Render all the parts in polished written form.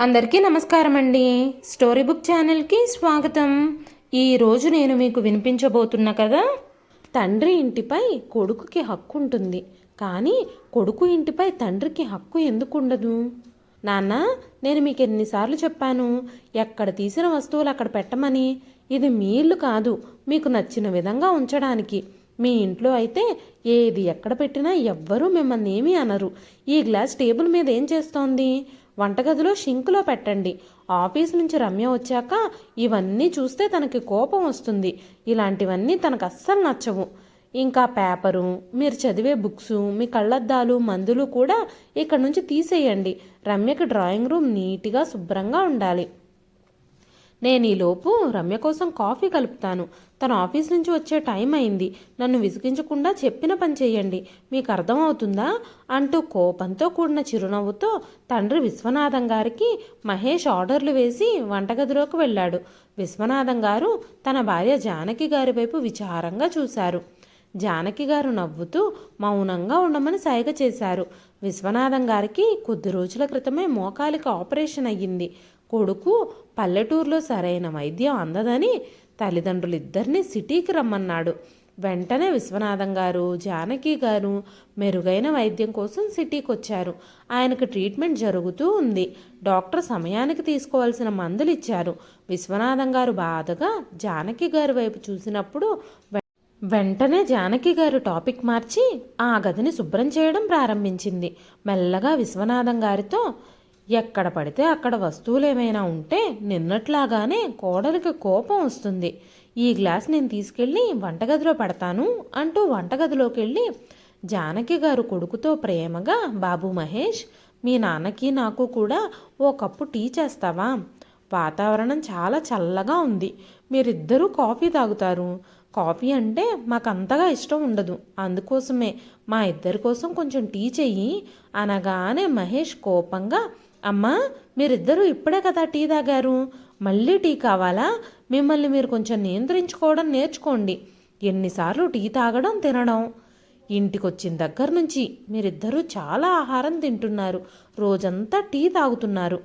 అందరికీ నమస్కారం అండి. స్టోరీ బుక్ ఛానల్కి స్వాగతం. ఈరోజు నేను మీకు వినిపించబోతున్న కథ, తండ్రి ఇంటిపై కొడుకుకి హక్కు ఉంటుంది, కానీ కొడుకు ఇంటిపై తండ్రికి హక్కు ఎందుకు ఉండదు? నాన్న, నేను మీకు ఎన్నిసార్లు చెప్పాను ఎక్కడ తీసిన వస్తువులు అక్కడ పెట్టమని. ఇది మీ ఇల్లు కాదు, మీకు నచ్చిన విధంగా ఉంచడానికి. మీ ఇంట్లో అయితే ఏది ఎక్కడ పెట్టినా ఎవ్వరూ మిమ్మల్ని ఏమీ అనరు. ఈ గ్లాస్ టేబుల్ మీద ఏం చేస్తోంది? వంటగదిలో షింకులో పెట్టండి. ఆఫీస్ నుంచి రమ్య వచ్చాక ఇవన్నీ చూస్తే తనకి కోపం వస్తుంది. ఇలాంటివన్నీ తనకు అస్సలు నచ్చవు. ఇంకా పేపరు, మీరు చదివే బుక్స్, మీ కళ్ళద్దాలు, మందులు కూడా ఇక్కడ నుంచి తీసేయండి. రమ్యకి డ్రాయింగ్ రూమ్ నీట్గా శుభ్రంగా ఉండాలి. నేను ఈలోపు రమ్య కోసం కాఫీ కలుపుతాను. తన ఆఫీస్ నుంచి వచ్చే టైం అయింది. నన్ను విసిగించకుండా చెప్పిన పని చేయండి. మీకు అర్థమవుతుందా? అంటూ కోపంతో కూడిన చిరునవ్వుతో తండ్రి విశ్వనాథం గారికి మహేష్ ఆర్డర్లు వేసి వంటగదిలోకి వెళ్ళాడు. విశ్వనాథం గారు తన భార్య జానకి గారి వైపు విచారంగా చూశారు. జానకి గారు నవ్వుతూ మౌనంగా ఉండమని సైగ చేశారు. విశ్వనాథం గారికి కొద్ది రోజుల క్రితమే మోకాలికి ఆపరేషన్ అయ్యింది. కొడుకు పల్లెటూరులో సరైన వైద్యం అందదని తల్లిదండ్రులిద్దరినీ సిటీకి రమ్మన్నాడు. వెంటనే విశ్వనాథం గారు, జానకి గారు మెరుగైన వైద్యం కోసం సిటీకి వచ్చారు. ఆయనకు ట్రీట్మెంట్ జరుగుతూ ఉంది. డాక్టర్ సమయానికి తీసుకోవాల్సిన మందులు ఇచ్చారు. విశ్వనాథం గారు బాధగా జానకి గారి వైపు చూసినప్పుడు వెంటనే జానకి గారు టాపిక్ మార్చి ఆ గదిని శుభ్రం చేయడం ప్రారంభించింది. మెల్లగా విశ్వనాథం గారితో, ఎక్కడ పడితే అక్కడ వస్తువులు ఏమైనా ఉంటే నిన్నట్లాగానే కోడలికి కోపం వస్తుంది. ఈ గ్లాస్ నేను తీసుకెళ్ళి వంటగదిలో పెడతాను అంటూ వంటగదిలోకి వెళ్ళి జానకి గారు కొడుకుతో ప్రేమగా, బాబు మహేష్, మీ నాన్నకి నాకు కూడా ఓ కప్పు టీ చేస్తావా? వాతావరణం చాలా చల్లగా ఉంది. మీరిద్దరూ కాఫీ తాగుతారు. కాఫీ అంటే మాకంతగా ఇష్టం ఉండదు. అందుకోసమే మా ఇద్దరి కోసం కొంచెం టీ చెయ్యి అనగానే మహేష్ కోపంగా, అమ్మా, మీరిద్దరూ ఇప్పుడే కదా టీ తాగారు, మళ్ళీ టీ కావాలా? మిమ్మల్ని మీరు కొంచెం నియంత్రించుకోవడం నేర్చుకోండి. ఎన్నిసార్లు టీ తాగడం తినడం? ఇంటికొచ్చిన దగ్గర నుంచి మీరిద్దరూ చాలా ఆహారం తింటున్నారు, రోజంతా టీ తాగుతున్నారు.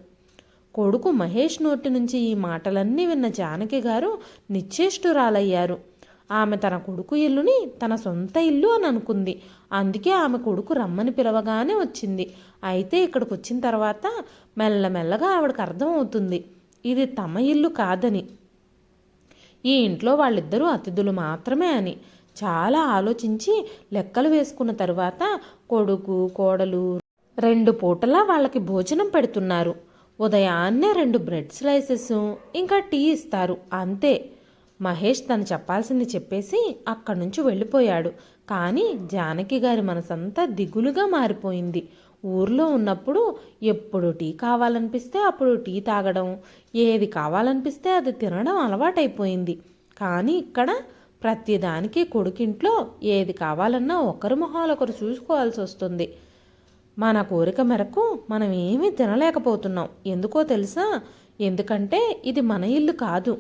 కొడుకు మహేష్ నోటి నుంచి ఈ మాటలన్నీ విన్న జానకి గారు నిశ్చేష్టురాలయ్యారు. ఆమె తన కొడుకు ఇల్లుని తన సొంత ఇల్లు అని అనుకుంది. అందుకే ఆమె కొడుకు రమ్మని పిలవగానే వచ్చింది. అయితే ఇక్కడికి వచ్చిన తర్వాత మెల్లమెల్లగా ఆవిడకి అర్థమవుతుంది ఇది తమ ఇల్లు కాదని, ఈ ఇంట్లో వాళ్ళిద్దరూ అతిథులు మాత్రమే అని. చాలా ఆలోచించి లెక్కలు వేసుకున్న తరువాత కొడుకు కోడలు 2 పూటలా వాళ్ళకి భోజనం పెడుతున్నారు. ఉదయాన్నే 2 బ్రెడ్ స్లైసెస్ ఇంకా టీ ఇస్తారు, అంతే. మహేష్ తను చెప్పాల్సింది చెప్పేసి అక్కడి నుంచి వెళ్ళిపోయాడు. కానీ జానకి గారి మనసంతా దిగులుగా మారిపోయింది. ఊర్లో ఉన్నప్పుడు ఎప్పుడు టీ కావాలనిపిస్తే అప్పుడు టీ తాగడం, ఏది కావాలనిపిస్తే అది తినడం అలవాటైపోయింది. కానీ ఇక్కడ ప్రతిదానికి కొడుకింట్లో ఏది కావాలన్నా ఒకరి మొహాలు ఒకరు చూసుకోవాల్సి వస్తుంది. మన కోరిక మేరకు మనం ఏమీ తినలేకపోతున్నాం. ఎందుకో తెలుసా? ఎందుకంటే ఇది మన ఇల్లు కాదు.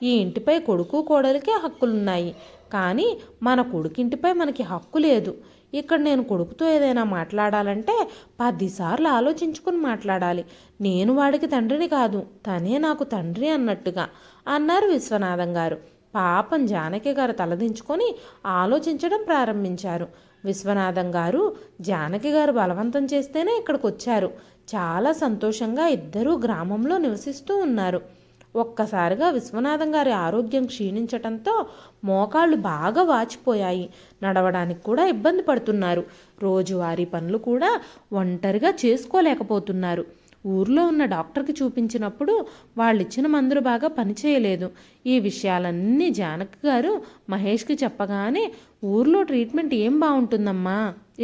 ఈ ఇంటిపై కొడుకు కోడలికే హక్కులున్నాయి, కానీ మన కొడుకింటిపై మనకి హక్కు లేదు. ఇక్కడ నేను కొడుకుతో ఏదైనా మాట్లాడాలంటే 10 సార్లు ఆలోచించుకుని మాట్లాడాలి. నేను వాడికి తండ్రిని కాదు, తనే నాకు తండ్రి అన్నట్టుగా అన్నారు విశ్వనాథం గారు. పాపం జానకి గారు తలదించుకొని ఆలోచించడం ప్రారంభించారు. విశ్వనాథం గారు జానకి గారు బలవంతం చేస్తేనే ఇక్కడికి వచ్చారు. చాలా సంతోషంగా ఇద్దరూ గ్రామంలో నివసిస్తూ ఉన్నారు. ఒక్కసారిగా విశ్వనాథం గారి ఆరోగ్యం క్షీణించటంతో మోకాళ్ళు బాగా వాచిపోయాయి. నడవడానికి కూడా ఇబ్బంది పడుతున్నారు. రోజువారీ పనులు కూడా ఒంటరిగా చేసుకోలేకపోతున్నారు. ఊర్లో ఉన్న డాక్టర్కి చూపించినప్పుడు వాళ్ళిచ్చిన మందులు బాగా పనిచేయలేదు. ఈ విషయాలన్నీ జానకి గారు మహేష్కి చెప్పగానే, ఊర్లో ట్రీట్మెంట్ ఏం బాగుంటుందమ్మా,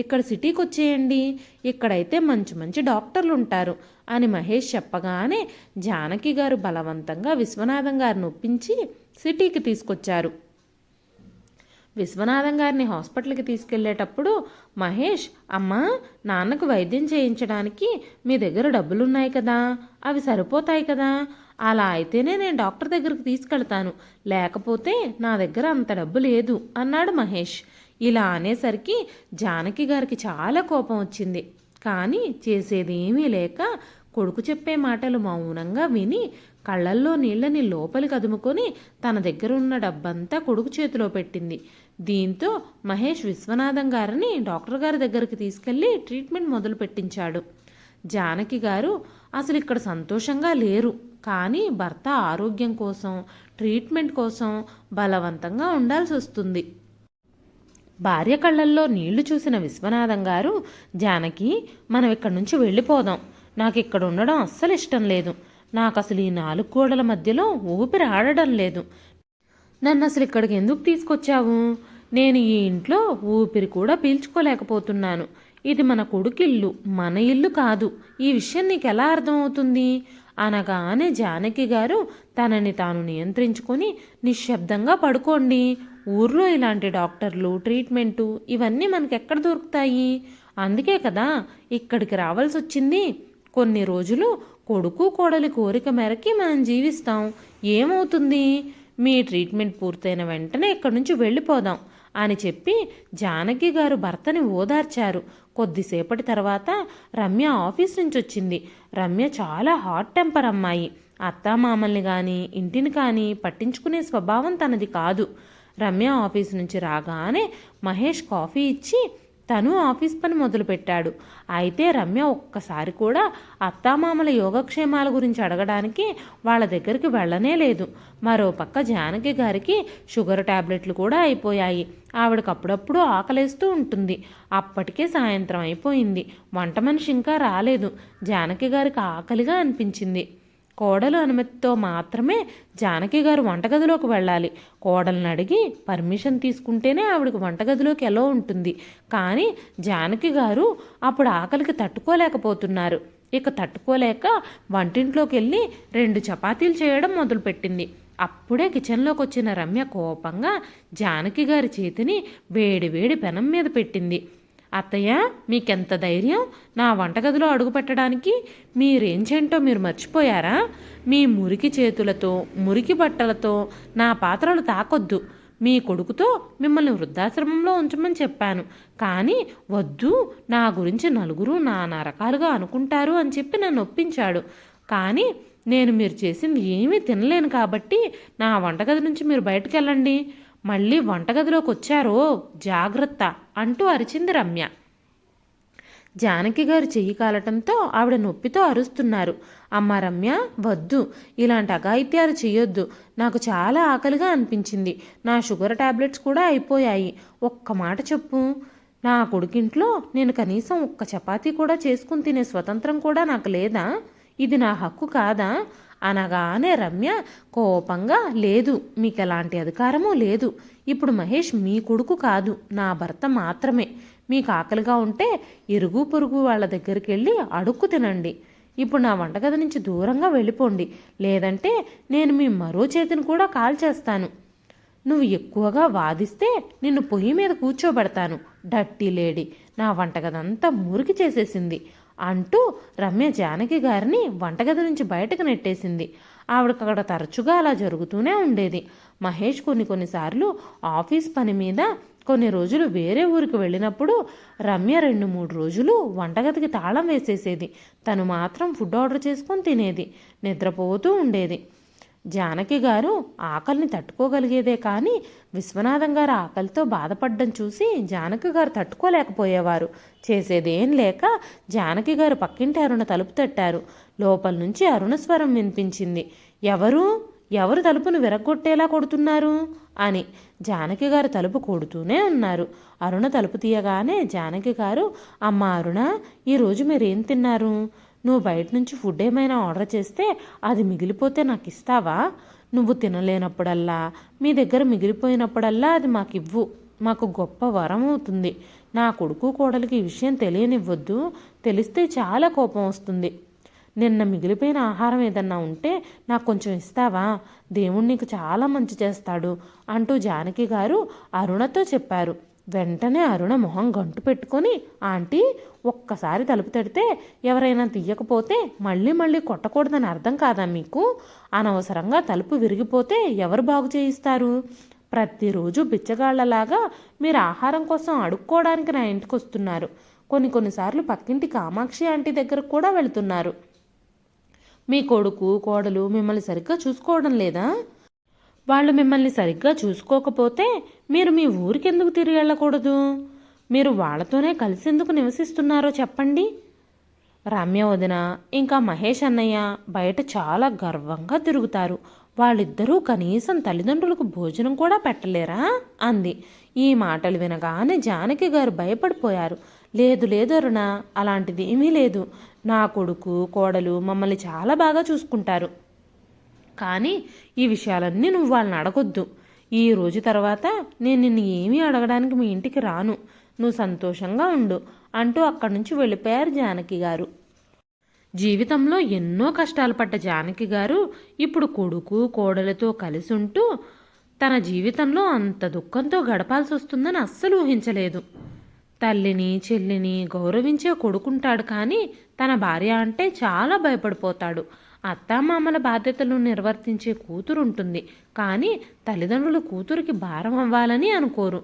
ఇక్కడ సిటీకి వచ్చేయండి, ఇక్కడైతే మంచి మంచి డాక్టర్లు ఉంటారు అని మహేష్ చెప్పగానే జానకి గారు బలవంతంగా విశ్వనాథం గారిని ఒప్పించి సిటీకి తీసుకొచ్చారు. విశ్వనాథం గారిని హాస్పిటల్కి తీసుకెళ్లేటప్పుడు మహేష్, అమ్మా, నాన్నకు వైద్యం చేయించడానికి మీ దగ్గర డబ్బులున్నాయి కదా, అవి సరిపోతాయి కదా, అలా అయితేనే నేను డాక్టర్ దగ్గరికి తీసుకెళ్తాను, లేకపోతే నా దగ్గర అంత డబ్బు లేదు అన్నాడు మహేష్. ఇలా అనేసరికి జానకి గారికి చాలా కోపం వచ్చింది. కానీ చేసేదేమీ లేక కొడుకు చెప్పే మాటలు మౌనంగా విని కళ్ళల్లో నీళ్ళని లోపలికి అదుముకొని తన దగ్గర ఉన్న డబ్బంతా కొడుకు చేతిలో పెట్టింది. దీంతో మహేష్ విశ్వనాథం గారిని డాక్టర్ గారి దగ్గరికి తీసుకెళ్లి ట్రీట్మెంట్ మొదలు పెట్టించాడు. జానకి గారు అసలు ఇక్కడ సంతోషంగా లేరు, కానీ భర్త ఆరోగ్యం కోసం ట్రీట్మెంట్ కోసం బలవంతంగా ఉండాల్సి వస్తుంది. భార్య కళ్ళల్లో నీళ్లు చూసిన విశ్వనాథం గారు, జానకి, మనం ఇక్కడి నుంచి వెళ్ళిపోదాం. నాకు ఇక్కడ ఉండడం అస్సలు ఇష్టం లేదు. నాకు అసలు ఈ 4 గోడల మధ్యలో ఊపిరి ఆడడం లేదు. నన్ను అసలు ఇక్కడికి ఎందుకు తీసుకొచ్చావు? నేను ఈ ఇంట్లో ఊపిరి కూడా పీల్చుకోలేకపోతున్నాను. ఇది మన కొడుకిల్లు, మన ఇల్లు కాదు. ఈ విషయం నీకు ఎలా అర్థమవుతుంది? అనగానే జానకి గారు తనని తాను నియంత్రించుకొని, నిశ్శబ్దంగా పడుకోండి. ఊర్లో ఇలాంటి డాక్టర్లు, ట్రీట్మెంటు ఇవన్నీ మనకెక్కడ దొరుకుతాయి? అందుకే కదా ఇక్కడికి రావాల్సి వచ్చింది. కొన్ని రోజులు కొడుకు కోడలి కోరిక మేరకి మనం జీవిస్తాం. ఏమవుతుంది? మీ ట్రీట్మెంట్ పూర్తయిన వెంటనే ఇక్కడి నుంచి వెళ్ళిపోదాం అని చెప్పి జానకి గారు భర్తని ఓదార్చారు. కొద్దిసేపటి తర్వాత రమ్య ఆఫీస్ నుంచి వచ్చింది. రమ్య చాలా హాట్ టెంపర్ అమ్మాయి. అత్తామామల్ని కానీ ఇంటిని కానీ పట్టించుకునే స్వభావం తనది కాదు. రమ్య ఆఫీస్ నుంచి రాగానే మహేష్ కాఫీ ఇచ్చి తను ఆఫీస్ పని మొదలుపెట్టాడు. అయితే రమ్య ఒక్కసారి కూడా అత్తామామల యోగక్షేమాల గురించి అడగడానికి వాళ్ళ దగ్గరికి వెళ్ళనే లేదు. మరోపక్క జానకి గారికి షుగర్ టాబ్లెట్లు కూడా అయిపోయాయి. ఆవిడకి అప్పుడప్పుడు ఆకలేస్తూ ఉంటుంది. అప్పటికే సాయంత్రం అయిపోయింది. వంట మనిషి ఇంకా రాలేదు. జానకి గారికి ఆకలిగా అనిపించింది. కోడలు అనుమతితో మాత్రమే జానకి గారు వంటగదిలోకి వెళ్ళాలి. కోడలను అడిగి పర్మిషన్ తీసుకుంటేనే ఆవిడకి వంటగదిలోకి ఎలా ఉంటుంది. కానీ జానకి గారు అప్పుడు ఆకలికి తట్టుకోలేకపోతున్నారు. ఇక తట్టుకోలేక వంటింట్లోకి వెళ్ళి 2 చపాతీలు చేయడం మొదలుపెట్టింది. అప్పుడే కిచెన్లోకి వచ్చిన రమ్య కోపంగా జానకి గారి చేతిని వేడి వేడి పెనం మీద పెట్టింది. అత్తయ్య, మీకెంత ధైర్యం నా వంటగదిలో అడుగు పెట్టడానికి? మీరేం చేంటో మీరు మర్చిపోయారా? మీ మురికి చేతులతో, మురికి బట్టలతో నా పాత్రలు తాకొద్దు. మీ కొడుకుతో మిమ్మల్ని వృద్ధాశ్రమంలో ఉంచమని చెప్పాను, కానీ వద్దు, నా గురించి నలుగురు నానా రకాలుగా అనుకుంటారు అని చెప్పి నన్ను ఒప్పించాడు. కానీ నేను మీరు చేసింది ఏమీ తినలేను కాబట్టి నా వంటగది నుంచి మీరు బయటకు వెళ్ళండి. మళ్ళీ వంటగదిలోకి వచ్చారో జాగ్రత్త అంటూ అరిచింది రమ్య. జానకి గారు చెయ్యి కాలటంతో ఆవిడ నొప్పితో అరుస్తున్నారు. అమ్మ రమ్య, వద్దు, ఇలాంటి అఘాయిత్యాలు చెయ్యొద్దు. నాకు చాలా ఆకలిగా అనిపించింది. నా షుగర్ టాబ్లెట్స్ కూడా అయిపోయాయి. ఒక్క మాట చెప్పు. నా కొడుకింట్లో నేను కనీసం ఒక్క చపాతీ కూడా చేసుకుని తినే స్వతంత్రం కూడా నాకు లేదా? ఇది నా హక్కు కాదా? అనగానే రమ్య కోపంగా, లేదు, మీకు ఎలాంటి అధికారమూ లేదు. ఇప్పుడు మహేష్ మీ కొడుకు కాదు, నా భర్త మాత్రమే. మీకు ఆకలిగా ఉంటే ఇరుగు పొరుగు వాళ్ళ దగ్గరికి వెళ్ళి అడుక్కు తినండి. ఇప్పుడు నా వంటగది నుంచి దూరంగా వెళ్ళిపోండి, లేదంటే నేను మీ మరో చేతిని కూడా కాల్చేస్తాను. నువ్వు ఎక్కువగా వాదిస్తే నిన్ను పొయ్యి మీద కూర్చోబెడతాను. డట్టి లేడీ, నా వంటగదంతా మురికి చేసేసింది అంటూ రమ్య జానకి గారిని వంటగది నుంచి బయటకు నెట్టేసింది. ఆవిడకి అక్కడ తరచుగా అలా జరుగుతూనే ఉండేది. మహేష్ కొన్నిసార్లు ఆఫీస్ పని మీద కొన్ని రోజులు వేరే ఊరికి వెళ్ళినప్పుడు రమ్య 2-3 రోజులు వంటగదికి తాళం వేసేసేది. తను మాత్రం ఫుడ్ ఆర్డర్ చేసుకొని తినేది, నిద్రపోతూ ఉండేది. జానకి గారు ఆకలిని తట్టుకోగలిగేదే కానీ విశ్వనాథం గారు ఆకలితో బాధపడ్డం చూసి జానకి గారు తట్టుకోలేకపోయేవారు. చేసేదేం లేక జానకి గారు పక్కింటి అరుణ తలుపు తట్టారు. లోపల నుంచి అరుణ స్వరం వినిపించింది. ఎవరు తలుపును విరగ్గొట్టేలా కొడుతున్నారు అని. జానకి గారు తలుపు కొడుతూనే ఉన్నారు. అరుణ తలుపు తీయగానే జానకి గారు, అమ్మ అరుణ, ఈరోజు మీరేం తిన్నారు? నువ్వు బయట నుంచి ఫుడ్ ఏమైనా ఆర్డర్ చేస్తే అది మిగిలిపోతే నాకు ఇస్తావా? నువ్వు తినలేనప్పుడల్లా, మీ దగ్గర మిగిలిపోయినప్పుడల్లా అది మాకివ్వు. మాకు గొప్ప వరం అవుతుంది. నా కొడుకు కోడలికి ఈ విషయం తెలియనివ్వద్దు. తెలిస్తే చాలా కోపం వస్తుంది. నిన్న మిగిలిపోయిన ఆహారం ఏదన్నా ఉంటే నాకు కొంచెం ఇస్తావా? దేవుడు నీకు చాలా మంచి చేస్తాడు అంటూ జానకి గారు అరుణతో చెప్పారు. వెంటనే అరుణ మొహం గంటు పెట్టుకొని, ఆంటీ, ఒక్కసారి తలుపు తడితే ఎవరైనా తీయకపోతే మళ్ళీ కొట్టకూడదని అర్థం కాదా మీకు? అనవసరంగా తలుపు విరిగిపోతే ఎవరు బాగు చేయిస్తారు? ప్రతిరోజు బిచ్చగాళ్లలాగా మీరు ఆహారం కోసం అడుక్కోవడానికి నా ఇంటికి వస్తున్నారు. కొన్నిసార్లు పక్కింటి కామాక్షి ఆంటీ దగ్గరకు కూడా వెళుతున్నారు. మీ కొడుకు కోడలు మిమ్మల్ని సరిగ్గా చూసుకోవడం లేదా? వాళ్ళు మిమ్మల్ని సరిగ్గా చూసుకోకపోతే మీరు మీ ఊరికెందుకు తిరిగి వెళ్ళకూడదు? మీరు వాళ్ళతోనే కలిసేందుకు నివసిస్తున్నారో చెప్పండి. రమ్య వదిన ఇంకా మహేష్ అన్నయ్య బయట చాలా గర్వంగా తిరుగుతారు. వాళ్ళిద్దరూ కనీసం తల్లిదండ్రులకు భోజనం కూడా పెట్టలేరా అంది. ఈ మాటలు వినగానే జానకి గారు భయపడిపోయారు. లేదు లేదు అరుణ, అలాంటిది ఏమీ లేదు. నా కొడుకు కోడలు మమ్మల్ని చాలా బాగా చూసుకుంటారు. కానీ ఈ విషయాలన్నీ నువ్వు వాళ్ళని అడగొద్దు. ఈ రోజు తర్వాత నేను నిన్ను ఏమీ అడగడానికి మీ ఇంటికి రాను. నువ్వు సంతోషంగా ఉండు అంటూ అక్కడి నుంచి వెళ్ళిపోయారు జానకి గారు. జీవితంలో ఎన్నో కష్టాలు పడ్డ జానకి గారు ఇప్పుడు కొడుకు కోడలతో కలిసి ఉంటూ తన జీవితంలో అంత దుఃఖంతో గడపాల్సి వస్తుందని అస్సలు ఊహించలేదు. తల్లిని చెల్లిని గౌరవించే కొడుకుంటాడు, కానీ తన భార్య అంటే చాలా భయపడిపోతాడు. అత్తామామల బాధ్యతలు నిర్వర్తించే కూతురు ఉంటుంది, కానీ తల్లిదండ్రులు కూతురికి భారం అవ్వాలని అనుకోరు.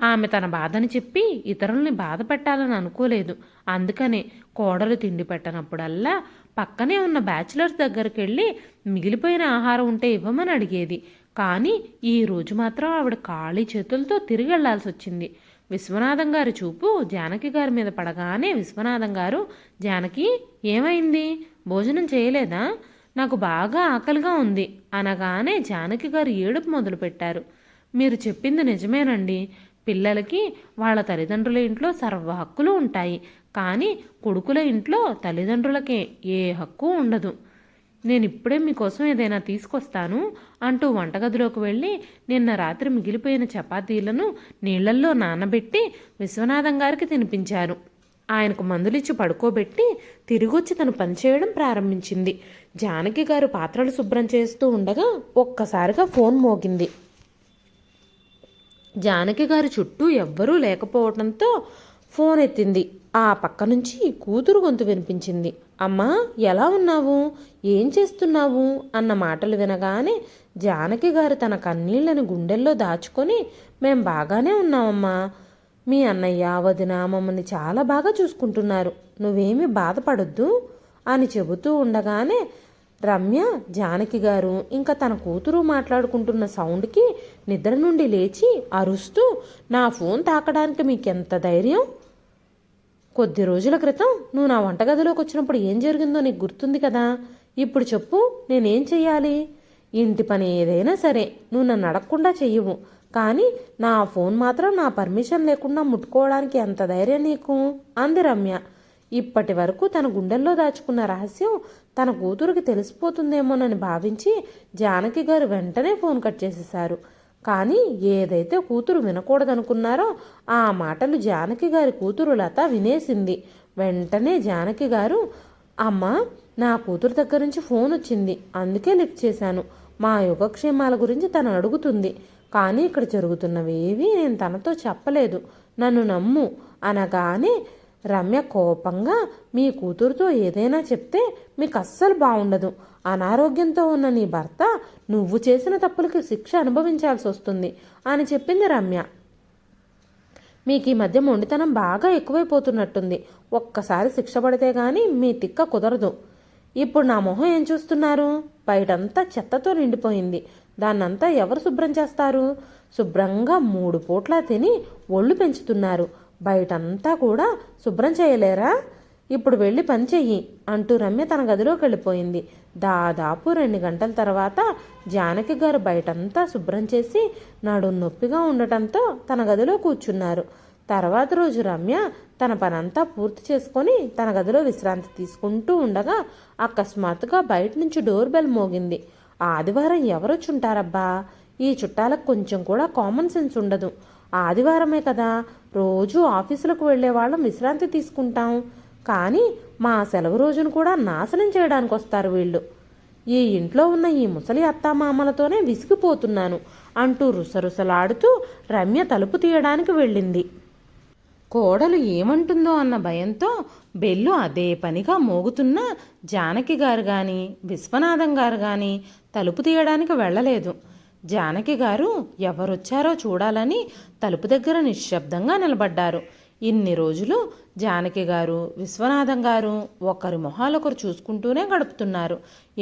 ఆమె తన బాధని చెప్పి ఇతరుల్ని బాధ పెట్టాలని అనుకోలేదు. అందుకనే కోడలు తిండి పెట్టనప్పుడల్లా పక్కనే ఉన్న బ్యాచిలర్స్ దగ్గరికి వెళ్ళి మిగిలిపోయిన ఆహారం ఉంటే ఇవ్వమని అడిగేది. కానీ ఈ రోజు మాత్రం ఆవిడ ఖాళీ చేతులతో తిరిగి వెళ్లాల్సి వచ్చింది. విశ్వనాథం గారి చూపు జానకి గారి మీద పడగానే విశ్వనాథం గారు, జానకి ఏమైంది, భోజనం చేయలేదా? నాకు బాగా ఆకలిగా ఉంది అనగానే జానకి గారు ఏడుపు మొదలుపెట్టారు. మీరు చెప్పింది నిజమేనండి. పిల్లలకి వాళ్ళ తల్లిదండ్రుల ఇంట్లో సర్వ హక్కులు ఉంటాయి, కానీ కొడుకుల ఇంట్లో తల్లిదండ్రులకే ఏ హక్కు ఉండదు. నేను ఇప్పుడే మీకోసం ఏదైనా తీసుకొస్తాను అంటూ వంటగదిలోకి వెళ్ళి నిన్న రాత్రి మిగిలిపోయిన చపాతీలను నీళ్లల్లో నానబెట్టి విశ్వనాథం గారికి తినిపించారు. ఆయనకు మందులిచ్చి పడుకోబెట్టి తిరిగొచ్చి తను పనిచేయడం ప్రారంభించింది. జానకి గారు పాత్రలు శుభ్రం చేస్తూ ఉండగా ఒక్కసారిగా ఫోన్ మోగింది. జానకి గారి చుట్టూ ఎవ్వరూ లేకపోవడంతో ఫోన్ ఎత్తింది. ఆ పక్క నుంచి కూతురు గొంతు వినిపించింది. అమ్మా, ఎలా ఉన్నావు, ఏం చేస్తున్నావు అన్న మాటలు వినగానే జానకి గారు తన కన్నీళ్లను గుండెల్లో దాచుకొని, మేం బాగానే ఉన్నామమ్మా, మీ అన్నయ్య వదిన మమ్మల్ని చాలా బాగా చూసుకుంటున్నారు, నువ్వేమీ బాధపడొద్దు అని చెబుతూ ఉండగానే రమ్య జానకి గారు ఇంకా తన కూతురు మాట్లాడుకుంటున్న సౌండ్కి నిద్ర నుండి లేచి అరుస్తూ, నా ఫోన్ తాకడానికి మీకెంత ధైర్యం? కొద్ది రోజుల క్రితం నువ్వు నా వంటగదిలోకి వచ్చినప్పుడు ఏం జరిగిందో నీకు గుర్తుంది కదా. ఇప్పుడు చెప్పు, నేనేం చెయ్యాలి? ఇంటి పని ఏదైనా సరే నువ్వు నన్ను అడగకుండా చెయ్యవు, కానీ నా ఫోన్ మాత్రం నా పర్మిషన్ లేకుండా ముట్టుకోవడానికి ఎంత ధైర్యం నీకు అంది రమ్య. ఇప్పటి వరకు తన గుండెల్లో దాచుకున్న రహస్యం తన కూతురికి తెలిసిపోతుందేమోనని భావించి జానకి గారు వెంటనే ఫోన్ కట్ చేసేశారు. కానీ ఏదైతే కూతురు వినకూడదనుకున్నారో ఆ మాటలు జానకి గారి కూతురు లత వినేసింది. వెంటనే జానకి గారు, అమ్మా, నా కూతురు దగ్గర నుంచి ఫోన్ వచ్చింది, అందుకే లిఫ్ట్ చేశాను. మా యోగక్షేమాల గురించి తను అడుగుతుంది, కానీ ఇక్కడ జరుగుతున్నవేవి నేను తనతో చెప్పలేదు, నన్ను నమ్ము అనగానే రమ్య కోపంగా, మీ కూతురుతో ఏదైనా చెప్తే మీకు అస్సలు బాగుండదు. అనారోగ్యంతో ఉన్న నీ భర్త నువ్వు చేసిన తప్పులకి శిక్ష అనుభవించాల్సి వస్తుంది అని చెప్పింది రమ్య. మీకు ఈ మధ్య మొండితనం బాగా ఎక్కువైపోతున్నట్టుంది. ఒక్కసారి శిక్ష పడితే గాని మీ తిక్క కుదరదు. ఇప్పుడు నా మొహం ఏం చూస్తున్నారు? బయటంతా చెత్తతో నిండిపోయింది. దాన్నంతా ఎవరు శుభ్రం చేస్తారు? శుభ్రంగా 3 పూట్లా తిని ఒళ్ళు పెంచుతున్నారు. బయటంతా కూడా శుభ్రం చేయలేరా? ఇప్పుడు వెళ్ళి పని చెయ్యి అంటూ రమ్య తన గదిలోకి వెళ్ళిపోయింది. దాదాపు 2 గంటల తర్వాత జానకి గారు బయటంతా శుభ్రం చేసి నడుం నొప్పిగా ఉండటంతో తన గదిలో కూర్చున్నారు. తర్వాత రోజు రమ్య తన పనంతా పూర్తి చేసుకొని తన గదిలో విశ్రాంతి తీసుకుంటూ ఉండగా అకస్మాత్తుగా బయట నుంచి డోర్ బెల్ మోగింది. ఆదివారం ఎవరొచ్చుంటారబ్బా? ఈ చుట్టాలకు కొంచెం కూడా కామన్ సెన్స్ ఉండదు. ఆదివారమే కదా, రోజు ఆఫీసులకు వెళ్లే వాళ్ళం విశ్రాంతి తీసుకుంటాం, కానీ మా సెలవు రోజును కూడా నాశనం చేయడానికి వస్తారు వీళ్ళు. ఈ ఇంట్లో ఉన్న ఈ ముసలి అత్తామామలతోనే విసిగిపోతున్నాను అంటూ రుసరుసలాడుతూ రమ్య తలుపు తీయడానికి వెళ్ళింది. కోడలు ఏమంటుందో అన్న భయంతో బెల్లు అదే పనిగా మోగుతున్నా జానకి గారు కానీ విశ్వనాథం గారు కానీ తలుపు తీయడానికి వెళ్ళలేదు. జానకి గారు ఎవరొచ్చారో చూడాలని తలుపు దగ్గర నిశ్శబ్దంగా నిలబడ్డారు. ఇన్ని రోజులు జానకి గారు విశ్వనాథం గారు ఒకరి మొహాలొకరు చూసుకుంటూనే గడుపుతున్నారు.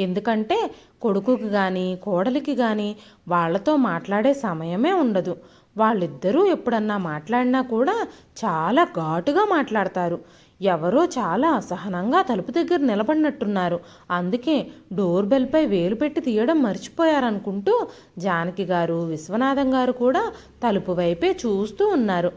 ఎందుకంటే కొడుకుకి కానీ కోడలికి కానీ వాళ్లతో మాట్లాడే సమయమే ఉండదు. వాళ్ళిద్దరూ ఎప్పుడన్నా మాట్లాడినా కూడా చాలా ఘాటుగా మాట్లాడతారు. ఎవరో చాలా అసహనంగా తలుపు దగ్గర నిలబడినట్టున్నారు. అందుకే డోర్ బెల్పై వేలు పెట్టి తీయడం మర్చిపోయారనుకుంటూ జానకి గారు విశ్వనాథం గారు కూడా తలుపు వైపే చూస్తూ ఉన్నారు.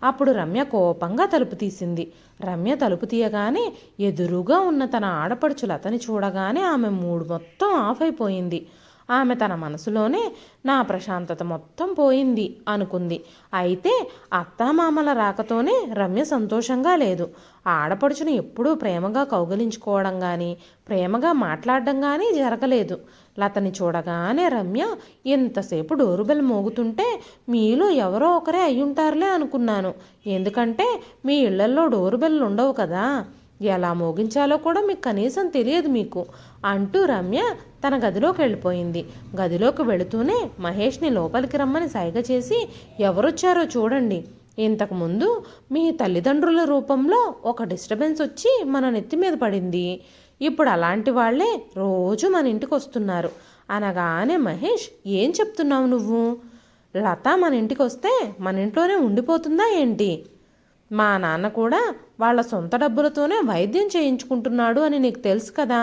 అప్పుడు రమ్య కోపంగా తలుపు తీసింది. రమ్య తలుపు తీయగానే ఎదురుగా ఉన్న తన ఆడపడుచు లతని చూడగానే ఆమె మూడ్ మొత్తం ఆఫ్ అయిపోయింది. ఆమె తన మనసులోనే నా ప్రశాంతత మొత్తం పోయింది అనుకుంది. అయితే అత్తామామల రాకతోనే రమ్య సంతోషంగా లేదు. ఆడపడుచుని ఎప్పుడూ ప్రేమగా కౌగిలించుకోవడం కానీ ప్రేమగా మాట్లాడడం కానీ జరగలేదు. లతని చూడగానే రమ్య ఎంతసేపు డోరుబెల్ మోగుతుంటే మీలో ఎవరో ఒకరే అయ్యుంటారులే అనుకున్నాను. ఎందుకంటే మీ ఇళ్లల్లో డోరుబెల్లు ఉండవు కదా, ఎలా మోగించాలో కూడా మీకు కనీసం తెలియదు మీకు అంటూ రమ్య తన గదిలోకి వెళ్ళిపోయింది. గదిలోకి వెళుతూనే మహేష్ని లోపలికి రమ్మని సైగ చేసి ఎవరొచ్చారో చూడండి, ఇంతకుముందు మీ తల్లిదండ్రుల రూపంలో ఒక డిస్టర్బెన్స్ వచ్చి మన నెత్తి మీద పడింది. ఇప్పుడు అలాంటి వాళ్లే రోజు మన ఇంటికి వస్తున్నారు అనగానే మహేష్ ఏం చెప్తున్నావు నువ్వు? లత మన ఇంటికి వస్తే మన ఇంట్లోనే ఉండిపోతుందా ఏంటి? మా నాన్న కూడా వాళ్ళ సొంత డబ్బులతోనే వైద్యం చేయించుకుంటున్నాడు అని నీకు తెలుసు కదా.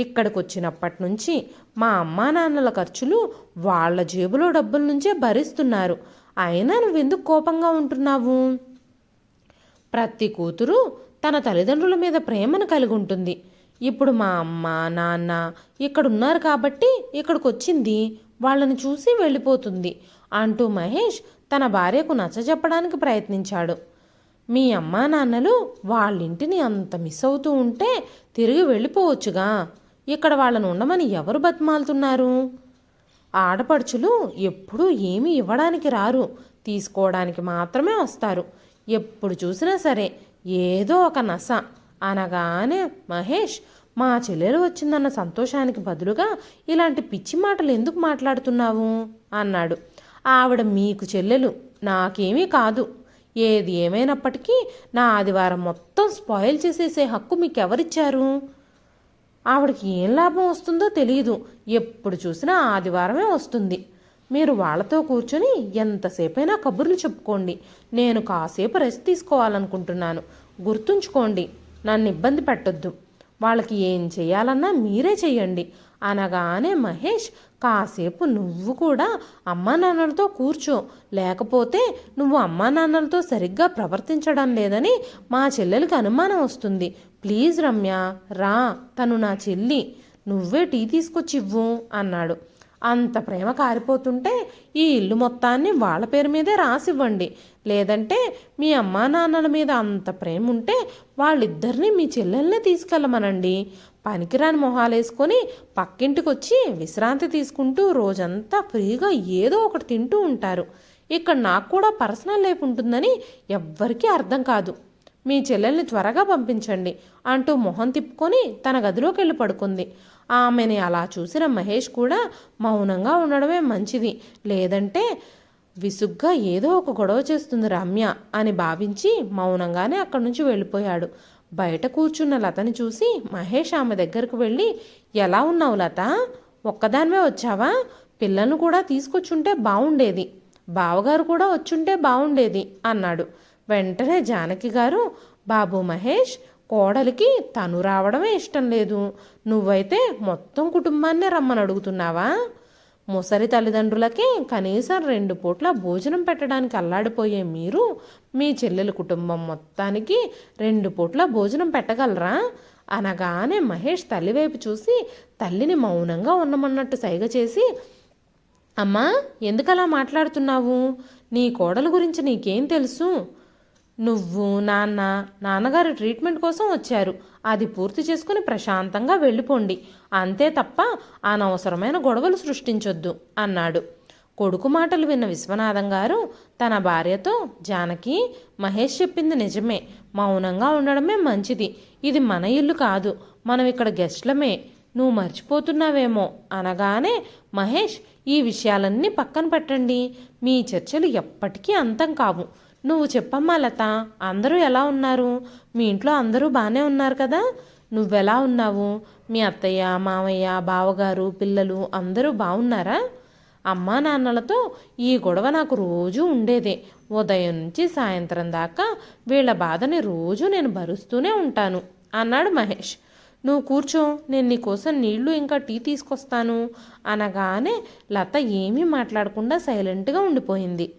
ఇక్కడికి వచ్చినప్పటి నుంచి మా అమ్మా నాన్నల ఖర్చులు వాళ్ళ జేబులో డబ్బుల నుంచే భరిస్తున్నారు. అయినా నువ్వెందుకు కోపంగా ఉంటున్నావు? ప్రతి కూతురు తన తల్లిదండ్రుల మీద ప్రేమను కలిగి ఉంటుంది. ఇప్పుడు మా అమ్మ నాన్న ఇక్కడున్నారు కాబట్టి ఇక్కడికి వచ్చింది, వాళ్ళని చూసి వెళ్ళిపోతుంది అంటూ మహేష్ తన భార్యకు నచ్చజెప్పడానికి ప్రయత్నించాడు. మీ అమ్మా నాన్నలు వాళ్ళింటిని అంత మిస్ అవుతూ ఉంటే తిరిగి వెళ్ళిపోవచ్చుగా, ఇక్కడ వాళ్ళను ఉండమని ఎవరు బతిమాలుతున్నారు? ఆడపడుచులు ఎప్పుడూ ఏమీ ఇవ్వడానికి రారు, తీసుకోవడానికి మాత్రమే వస్తారు. ఎప్పుడు చూసినా సరే ఏదో ఒక నస అనగానే మహేష్ మా చెల్లెలు వచ్చిందన్న సంతోషానికి బదులుగా ఇలాంటి పిచ్చి మాటలు ఎందుకు మాట్లాడుతున్నావు అన్నాడు. ఆవిడ మీకు చెల్లెలు, నాకేమీ కాదు. ఏది ఏమైనప్పటికీ నా ఆదివారం మొత్తం స్పాయిల్ చేసేసే హక్కు మీకెవరిచ్చారు? ఆవిడకి ఏం లాభం వస్తుందో తెలియదు, ఎప్పుడు చూసినా ఆదివారమే వస్తుంది. మీరు వాళ్ళతో కూర్చొని ఎంతసేపైనా కబుర్లు చెప్పుకోండి, నేను కాసేపు రెస్ట్ తీసుకోవాలనుకుంటున్నాను. గుర్తుంచుకోండి, నన్ను ఇబ్బంది పెట్టొద్దు. వాళ్ళకి ఏం చేయాలన్నా మీరే చెయ్యండి అనగానే మహేష్ కాసేపు నువ్వు కూడా అమ్మా నాన్నలతో కూర్చో, లేకపోతే నువ్వు అమ్మా నాన్నలతో సరిగ్గా ప్రవర్తించడం లేదని మా చెల్లెలకి అనుమానం వస్తుంది. ప్లీజ్ రమ్య రా, తను నా చెల్లి, నువ్వే టీ తీసుకొచ్చి ఇవ్వు అన్నాడు. అంత ప్రేమ కారిపోతుంటే ఈ ఇల్లు మొత్తాన్ని వాళ్ళ పేరు మీదే రాసివ్వండి. లేదంటే మీ అమ్మా నాన్నల మీద అంత ప్రేమ ఉంటే వాళ్ళిద్దరినీ మీ చెల్లెల్నే తీసుకెళ్ళమనండి. పనికిరాని మొహాలేసుకొని పక్కింటికి వచ్చి విశ్రాంతి తీసుకుంటూ రోజంతా ఫ్రీగా ఏదో ఒకటి తింటూ ఉంటారు. ఇక్కడ నాకు కూడా పర్సనల్ లైఫ్ ఉంటుందని ఎవ్వరికీ అర్థం కాదు. మీ చెల్లెల్ని త్వరగా పంపించండి అంటూ మొహం తిప్పుకొని తన గదిలోకి వెళ్ళి పడుకుంది. ఆమెని అలా చూసిన మహేష్ కూడా మౌనంగా ఉండడమే మంచిది, లేదంటే విసుగ్గా ఏదో ఒక గొడవ చేస్తుంది రమ్య అని భావించి మౌనంగానే అక్కడి నుంచి వెళ్ళిపోయాడు. బయట కూర్చున్న లతని చూసి మహేష్ ఆమె దగ్గరకు వెళ్ళి ఎలా ఉన్నావు లత, ఒక్కదానివే వచ్చావా? పిల్లలను కూడా తీసుకొచ్చుంటే బాగుండేది, బావగారు కూడా వచ్చుంటే బాగుండేది అన్నాడు. వెంటనే జానకి గారు, బాబు మహేష్, కోడలికి తను రావడమే ఇష్టం లేదు, నువ్వైతే మొత్తం కుటుంబాన్నే రమ్మని అడుగుతున్నావా? ముసలి తల్లిదండ్రులకి కనీసం 2 పూట్ల భోజనం పెట్టడానికి అల్లాడిపోయే మీరు మీ చెల్లెల కుటుంబం మొత్తానికి 2 పూట్ల భోజనం పెట్టగలరా అనగానే మహేష్ తల్లివైపు చూసి తల్లిని మౌనంగా ఉండమన్నట్టు సైగ చేసి, అమ్మా ఎందుకలా మాట్లాడుతున్నావు? నీ కోడల గురించి నీకేం తెలుసు? నువ్వు నాన్నగారు ట్రీట్మెంట్ కోసం వచ్చారు, అది పూర్తి చేసుకుని ప్రశాంతంగా వెళ్ళిపోండి, అంతే తప్ప అనవసరమైన గొడవలు సృష్టించొద్దు అన్నాడు. కొడుకు మాటలు విన్న విశ్వనాథం గారు తన భార్యతో, జానకి, మహేష్ చెప్పింది నిజమే, మౌనంగా ఉండడమే మంచిది, ఇది మన ఇల్లు కాదు, మనం ఇక్కడ గెస్ట్లమే, నువ్వు మర్చిపోతున్నావేమో అనగానే మహేష్ ఈ విషయాలన్నీ పక్కన పెట్టండి, మీ చర్చలు ఎప్పటికీ అంతం కావు, నువ్వు చెప్పమ్మా లత, అందరూ ఎలా ఉన్నారు? మీ ఇంట్లో అందరూ బాగానే ఉన్నారు కదా? నువ్వెలా ఉన్నావు? మీ అత్తయ్య, మామయ్య, బావగారు, పిల్లలు అందరూ బాగున్నారా? అమ్మా నాన్నలతో ఈ గొడవ నాకు రోజూ ఉండేదే. ఉదయం నుంచి సాయంత్రం దాకా వీళ్ళ బాధని రోజు నేను భరుస్తూనే ఉంటాను అన్నాడు మహేష్. నువ్వు కూర్చో, నేను నీకోసం నీళ్లు ఇంకా టీ తీసుకొస్తాను అనగానే లత ఏమీ మాట్లాడకుండా సైలెంట్గా ఉండిపోయింది.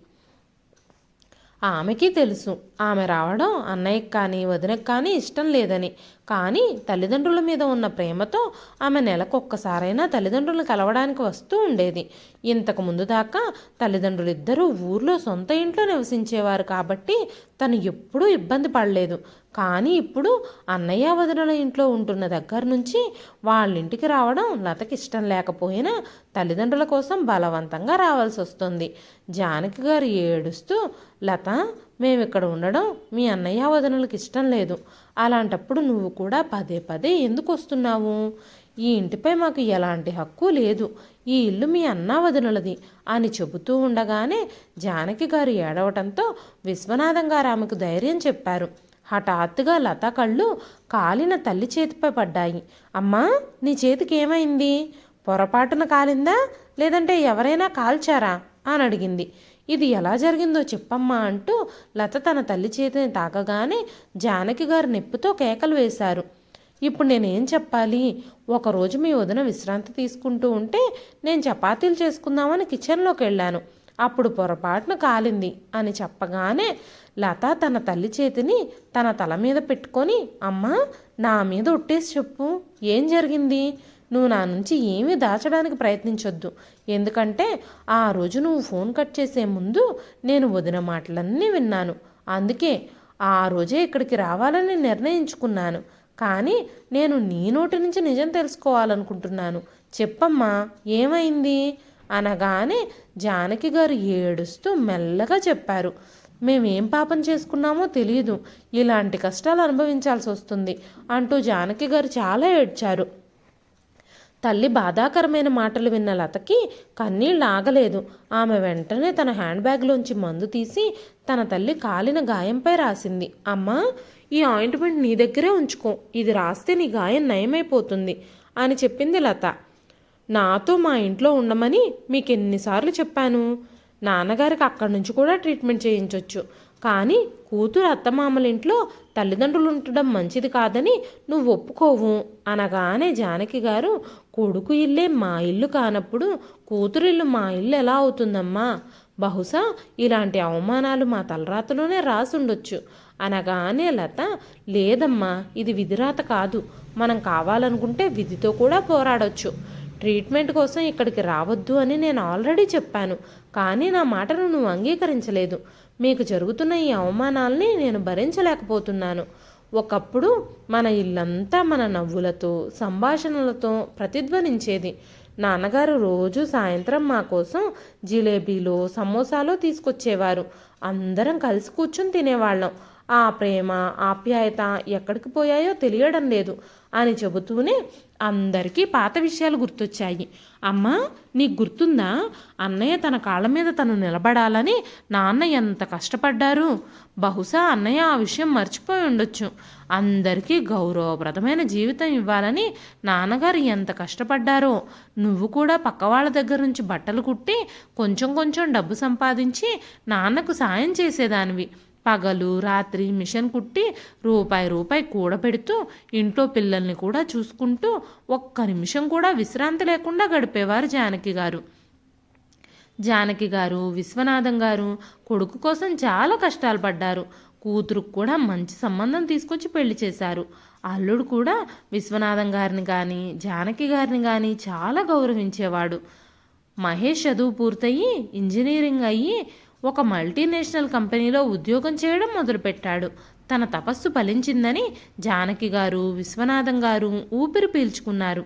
ఆమెకి తెలుసు ఆమె రావడం అన్నయ్యకి కానీ వదినకి కానీ ఇష్టం లేదని. కానీ తల్లిదండ్రుల మీద ఉన్న ప్రేమతో ఆమె నెలకొక్కసారైనా తల్లిదండ్రులను కలవడానికి వస్తూ ఉండేది. ఇంతకు ముందు దాకా తల్లిదండ్రులు ఇద్దరూ ఊర్లో సొంత ఇంట్లో నివసించేవారు కాబట్టి తను ఎప్పుడూ ఇబ్బంది పడలేదు. కానీ ఇప్పుడు అన్నయ్య వదినల ఇంట్లో ఉంటున్న దగ్గర నుంచి వాళ్ళ ఇంటికి రావడం లతకి ఇష్టం లేకపోయినా తల్లిదండ్రుల కోసం బలవంతంగా రావాల్సి వస్తుంది. జానకి గారు ఏడుస్తూ, లత, మేమిక్కడ ఉండడం మీ అన్నయ్య వదినలకు ఇష్టం లేదు. అలాంటప్పుడు నువ్వు కూడా పదే పదే ఎందుకు వస్తున్నావు? ఈ ఇంటిపై మాకు ఎలాంటి హక్కు లేదు. ఈ ఇల్లు మీ అన్నా వదినలది అని చెబుతూ ఉండగానే జానకి గారు ఏడవటంతో విశ్వనాథం గారు ఆమెకు ధైర్యం చెప్పారు. హఠాత్తుగా లత కళ్ళు కాలిన తల్లి చేతిపై పడ్డాయి. అమ్మా, నీ చేతికి ఏమైంది? పొరపాటున కాలిందా, లేదంటే ఎవరైనా కాల్చారా అని అడిగింది. ఇది ఎలా జరిగిందో చెప్పమ్మా అంటూ లత తన తల్లి చేతిని తాకగానే జానకి గారు నొప్పితో కేకలు వేశారు. ఇప్పుడు నేనేం చెప్పాలి? ఒకరోజు మీ వదిన విశ్రాంతి తీసుకుంటూ ఉంటే నేను చపాతీలు చేసుకుందామని కిచెన్లోకి వెళ్ళాను. అప్పుడు పొరపాటున కాలింది అని చెప్పగానే లత తన తల్లి చేతిని తన తల మీద పెట్టుకొని, అమ్మా, నా మీద ఒట్టేసి చెప్పు, ఏం జరిగింది? నువ్వు నా నుంచి ఏమీ దాచడానికి ప్రయత్నించొద్దు. ఎందుకంటే ఆ రోజు నువ్వు ఫోన్ కట్ చేసే ముందు నేను వదిన మాటలన్నీ విన్నాను. అందుకే ఆ రోజే ఇక్కడికి రావాలని నిర్ణయించుకున్నాను. కానీ నేను నీ నోటి నుంచి నిజం తెలుసుకోవాలనుకుంటున్నాను. చెప్పమ్మా, ఏమైంది అనగానే జానకి గారు ఏడుస్తూ మెల్లగా చెప్పారు. మేమేం పాపం చేసుకున్నామో తెలియదు, ఇలాంటి కష్టాలు అనుభవించాల్సి వస్తుంది అంటూ జానకి గారు చాలా ఏడ్చారు. తల్లి బాధాకరమైన మాటలు విన్న లతకి కన్నీళ్ళు ఆగలేదు. ఆమె వెంటనే తన హ్యాండ్ బ్యాగ్లోంచి మందు తీసి తన తల్లి కాలిన గాయంపై రాసింది. అమ్మా, ఈ ఆయింట్మెంట్ నీ దగ్గరే ఉంచుకో, ఇది రాస్తే నీ గాయం నయమైపోతుంది అని చెప్పింది లత. నాతో మా ఇంట్లో ఉండమని మీకు ఎన్నిసార్లు చెప్పాను? నాన్నగారికి అక్కడి నుంచి కూడా ట్రీట్మెంట్ చేయించవచ్చు. కానీ కూతురు అత్తమామల ఇంట్లో తల్లిదండ్రులు ఉండడం మంచిది కాదని నువ్వు ఒప్పుకోవు అనగానే జానకి గారు, కొడుకు ఇల్లే మా ఇల్లు కానప్పుడు కూతురిల్లు మా ఇల్లు ఎలా అవుతుందమ్మా? బహుశా ఇలాంటి అవమానాలు మా తలరాతలోనే రాసుండొచ్చు అనగానే లత, లేదమ్మా, ఇది విధిరాత కాదు. మనం కావాలనుకుంటే విధితో కూడా పోరాడొచ్చు. ట్రీట్మెంట్ కోసం ఇక్కడికి రావద్దు అని నేను ఆల్రెడీ చెప్పాను. కానీ నా మాటను నువ్వు అంగీకరించలేదు. మీకు జరుగుతున్న ఈ అవమానాల్ని నేను భరించలేకపోతున్నాను. ఒకప్పుడు మన ఇల్లంతా మన నవ్వులతో, సంభాషణలతో ప్రతిధ్వనించేది. నాన్నగారు రోజు సాయంత్రం మా కోసం జిలేబీలో, సమోసాలో తీసుకొచ్చేవారు. అందరం కలిసి కూర్చుని తినేవాళ్ళం. ఆ ప్రేమ, ఆప్యాయత ఎక్కడికి పోయాయో తెలియడం లేదు అని చెబుతూనే అందరికీ పాత విషయాలు గుర్తొచ్చాయి. అమ్మా, నీకు గుర్తుందా? అన్నయ్య తన కాళ్ళ మీద తను నిలబడాలని నాన్న ఎంత కష్టపడ్డారు. బహుశా అన్నయ్య ఆ విషయం మర్చిపోయి ఉండొచ్చు. అందరికీ గౌరవప్రదమైన జీవితం ఇవ్వాలని నాన్నగారు ఎంత కష్టపడ్డారో. నువ్వు కూడా పక్కవాళ్ళ దగ్గర నుంచి బట్టలు కుట్టి కొంచెం కొంచెం డబ్బు సంపాదించి నాన్నకు సాయం చేసేదానివి. పగలు రాత్రి మిషన్ కుట్టి రూపాయి రూపాయి కూడబెడుతూ ఇంట్లో పిల్లల్ని కూడా చూసుకుంటూ ఒక్క నిమిషం కూడా విశ్రాంతి లేకుండా గడిపేవారు జానకి గారు. జానకి గారు, విశ్వనాథం గారు కొడుకు కోసం చాలా కష్టాలు పడ్డారు. కూతురుకు కూడా మంచి సంబంధం తీసుకొచ్చి పెళ్లి చేశారు. అల్లుడు కూడా విశ్వనాథం గారిని కానీ జానకి గారిని కానీ చాలా గౌరవించేవాడు. మహేష్ చదువు పూర్తయి ఇంజనీరింగ్ అయ్యి ఒక మల్టీనేషనల్ కంపెనీలో ఉద్యోగం చేయడం మొదలుపెట్టాడు. తన తపస్సు ఫలించిందని జానకి గారు, విశ్వనాథం గారు ఊపిరి పీల్చుకున్నారు.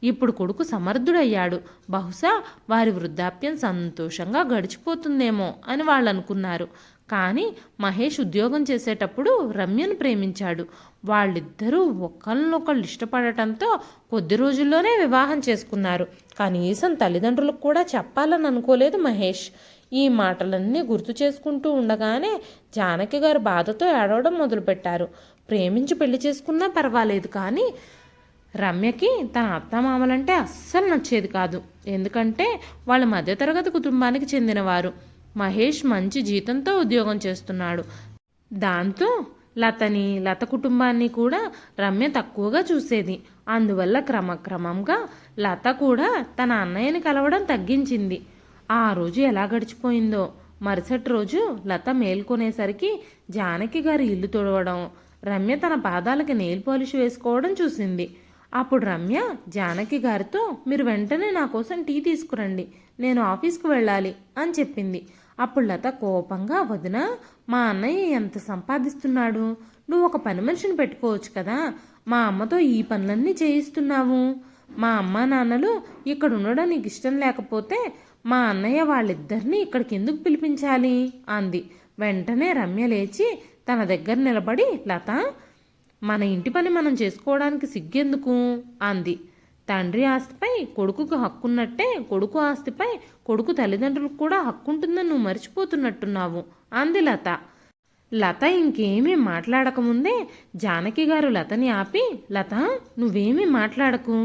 ఇప్పుడు కొడుకు సమర్థుడయ్యాడు. బహుశా వారి వృద్ధాప్యం సంతోషంగా గడిచిపోతుందేమో అని వాళ్ళు అనుకున్నారు. కానీ మహేష్ ఉద్యోగం చేసేటప్పుడు రమ్యను ప్రేమించాడు. వాళ్ళిద్దరూ ఒకళ్ళనొకళ్ళు ఇష్టపడటంతో కొద్ది రోజుల్లోనే వివాహం చేసుకున్నారు. కనీసం తల్లిదండ్రులకు కూడా చెప్పాలని అనుకోలేదు మహేష్. ఈ మాటలన్నీ గుర్తు చేసుకుంటూ ఉండగానే జానకి గారు బాధతో ఏడవడం మొదలుపెట్టారు. ప్రేమించి పెళ్లి చేసుకున్నా పర్వాలేదు, కానీ రమ్యకి తన అత్తమామలంటే అస్సలు నచ్చేది కాదు. ఎందుకంటే వాళ్ళ మధ్యతరగతి కుటుంబానికి చెందినవారు. మహేష్ మంచి జీతంతో ఉద్యోగం చేస్తున్నాడు. దాంతో లత కుటుంబాన్ని కూడా రమ్య తక్కువగా చూసేది. అందువల్ల క్రమక్రమంగా లత కూడా తన అన్నయ్యని కలవడం తగ్గించింది. ఆ రోజు ఎలా గడిచిపోయిందో. మరుసటి రోజు లత మేల్కొనేసరికి జానకి గారి ఇల్లు తుడవడం, రమ్య తన పాదాలకి నెయిల్ పాలిష్ వేసుకోవడం చూసింది. అప్పుడు రమ్య జానకి గారితో, మీరు వెంటనే నా కోసం టీ తీసుకురండి, నేను ఆఫీస్కి వెళ్ళాలి అని చెప్పింది. అప్పుడు లత కోపంగా, వదినా, మా అన్నయ్య ఎంత సంపాదిస్తున్నాడు, నువ్వు ఒక పని మనిషిని పెట్టుకోవచ్చు కదా, మా అమ్మతో ఈ పనులన్నీ చేయిస్తున్నావు. మా అమ్మా నాన్నలు ఇక్కడ ఉండడం నీకు ఇష్టం లేకపోతే మా అన్నయ్య వాళ్ళిద్దరినీ ఇక్కడికి ఎందుకు పిలిపించాలి అంది. వెంటనే రమ్య లేచి తన దగ్గర నిలబడి, లత, మన ఇంటి పని మనం చేసుకోవడానికి సిగ్గెందుకు అంది. తండ్రి ఆస్తిపై కొడుకుకు హక్కున్నట్టే కొడుకు ఆస్తిపై కొడుకు తల్లిదండ్రులకు కూడా హక్కుంటుందని నువ్వు మర్చిపోతున్నట్టున్నావు అంది లత. లత ఇంకేమీ మాట్లాడకముందే జానకి గారు లతని ఆపి, లత, నువ్వేమీ మాట్లాడకు,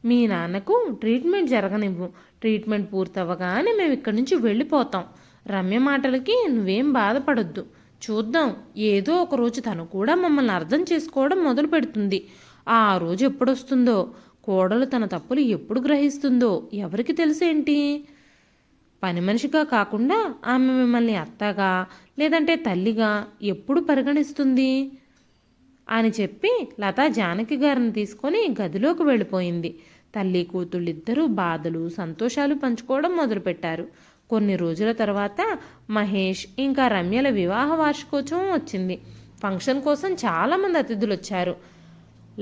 మీ నాన్నకు ట్రీట్మెంట్ జరగనివ్వు, ట్రీట్మెంట్ పూర్తవగానే మేము ఇక్కడి నుంచి వెళ్ళిపోతాం. రమ్య మాటలకి నువ్వేం బాధపడొద్దు, చూద్దాం, ఏదో ఒక రోజు తను కూడా మమ్మల్ని అర్థం చేసుకోవడం మొదలు పెడుతుంది. ఆ రోజు ఎప్పుడొస్తుందో, కోడలు తన తప్పులు ఎప్పుడు గ్రహిస్తుందో ఎవరికి తెలిసేంటి? పని మనిషిగా కాకుండా ఆమె మిమ్మల్ని అత్తగా లేదంటే తల్లిగా ఎప్పుడు పరిగణిస్తుంది అని చెప్పి లత జానకి గారిని తీసుకొని గదిలోకి వెళ్ళిపోయింది. తల్లి కూతుళ్ళిద్దరూ బాధలు సంతోషాలు పంచుకోవడం మొదలుపెట్టారు. కొన్ని రోజుల తర్వాత మహేష్ ఇంకా రమ్యల వివాహ వార్షికోత్సవం వచ్చింది. ఫంక్షన్ కోసం చాలామంది అతిథులు వచ్చారు.